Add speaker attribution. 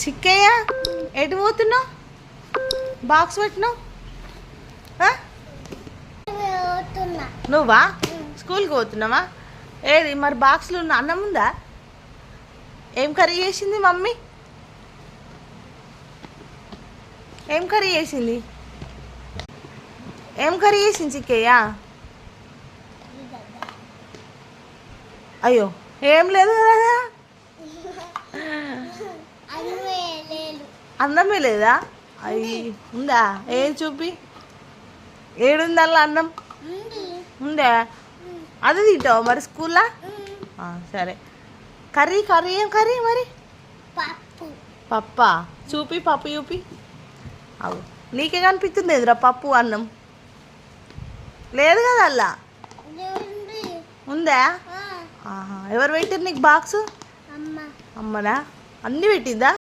Speaker 1: చిక్కయ్య ఎటు పోతున్నావు? బాక్స్ పెట్టినావు? నువ్వా స్కూల్కి పోతున్నావా? ఏది మరి బాక్స్లో ఉన్న అన్నం ఉందా? ఏం కర్రీ చేసింది మమ్మీ? ఏం కర్రీ చేసింది? ఏం కర్రీ చేసింది చిక్కయ్య? అయ్యో ఏం లేదు కదా, అన్నమే లేదా? అయ్యి ఉందా? ఏం చూపి, ఏడుంది అలా అన్నం ఉందా? అది తింటావా మరి స్కూల్లో? సరే. కర్రీ కర్రీ ఏం కర్రీ మరి? పప్పా? చూపి పప్పు చూపి. అవు నీకే కనిపిస్తుంది ఎదురా పప్పు అన్నం? లేదు కదా అలా ఉందా? ఎవరు పెట్టారు నీకు బాక్స్? అమ్మనా? అన్నీ పెట్టిందా?